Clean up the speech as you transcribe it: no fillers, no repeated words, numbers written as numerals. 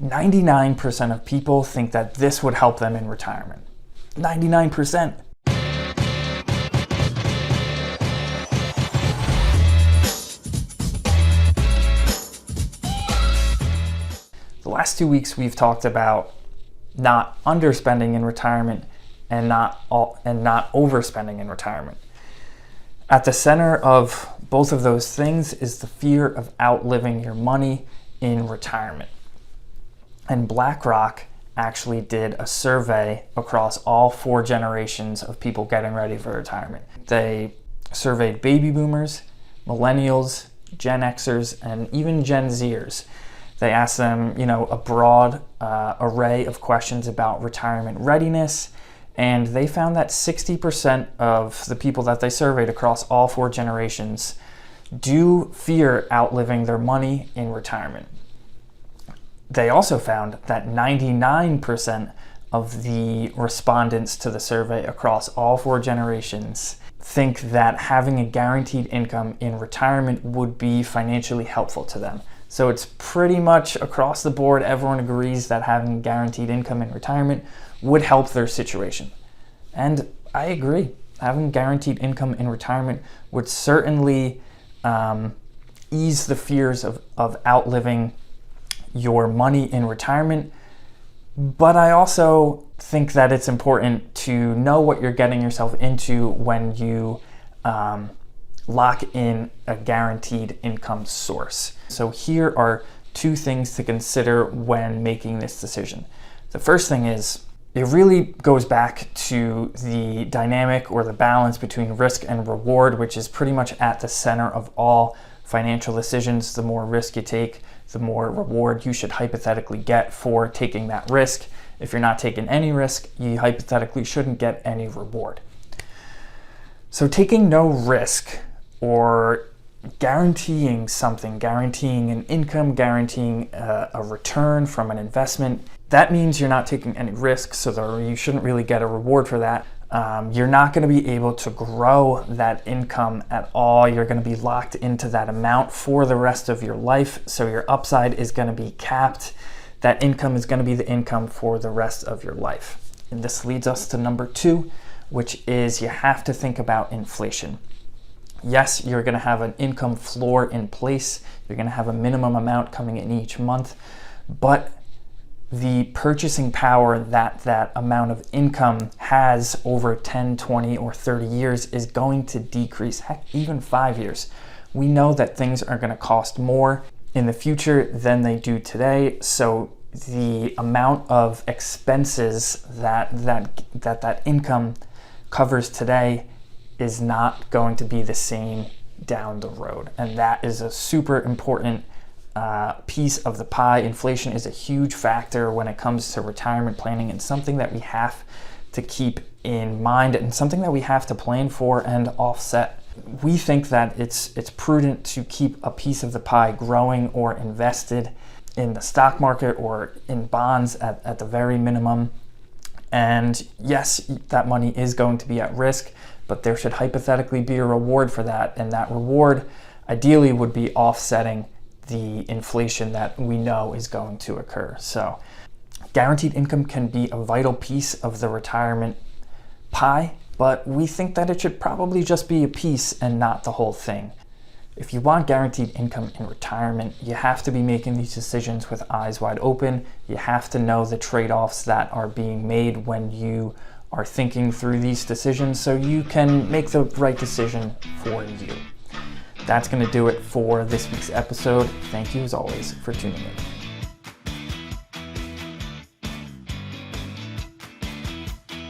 99% of people think that this would help them in retirement. 99%. The last 2 weeks we've talked about not underspending in retirement and not overspending in retirement. At the center of both of those things is the fear of outliving your money in retirement. And BlackRock actually did a survey across all 4 generations of people getting ready for retirement. They surveyed baby boomers, millennials, Gen Xers, and even Gen Zers. They asked them, a broad array of questions about retirement readiness, and they found that 60% of the people that they surveyed across all 4 generations do fear outliving their money in retirement. They also found that 99% of the respondents to the survey across all 4 generations think that having a guaranteed income in retirement would be financially helpful to them. So it's pretty much across the board, everyone agrees that having guaranteed income in retirement would help their situation. And I agree. Having guaranteed income in retirement would certainly ease the fears of outliving your money in retirement. But I also think that it's important to know what you're getting yourself into when you lock in a guaranteed income source. So here are 2 things to consider when making this decision. The first thing is, it really goes back to the dynamic or the balance between risk and reward, which is pretty much at the center of all financial decisions. The more risk you take, the more reward you should hypothetically get for taking that risk. If you're not taking any risk, you hypothetically shouldn't get any reward. So taking no risk, or guaranteeing something, guaranteeing an income, guaranteeing a return from an investment, that means you're not taking any risk, so you shouldn't really get a reward for that. You're not going to be able to grow that income at all. You're going to be locked into that amount for the rest of your life, so your upside is going to be capped. That income is going to be the income for the rest of your life. And this leads us to number 2, which is you have to think about inflation. Yes, you're going to have an income floor in place. You're going to have a minimum amount coming in each month, but the purchasing power that amount of income has over 10, 20, or 30 years is going to decrease, heck, even 5 years. We know that things are going to cost more in the future than they do today, so the amount of expenses that income covers today is not going to be the same down the road. And that is a super important piece of the pie. Inflation is a huge factor when it comes to retirement planning, and something that we have to keep in mind and something that we have to plan for and offset. We think that it's prudent to keep a piece of the pie growing or invested in the stock market or in bonds at the very minimum. And yes, that money is going to be at risk, but there should hypothetically be a reward for that. And that reward ideally would be offsetting the inflation that we know is going to occur. So guaranteed income can be a vital piece of the retirement pie, but we think that it should probably just be a piece and not the whole thing. If you want guaranteed income in retirement, you have to be making these decisions with eyes wide open. You have to know the trade-offs that are being made when you are thinking through these decisions, so you can make the right decision for you. That's going to do it for this week's episode. Thank you as always for tuning in.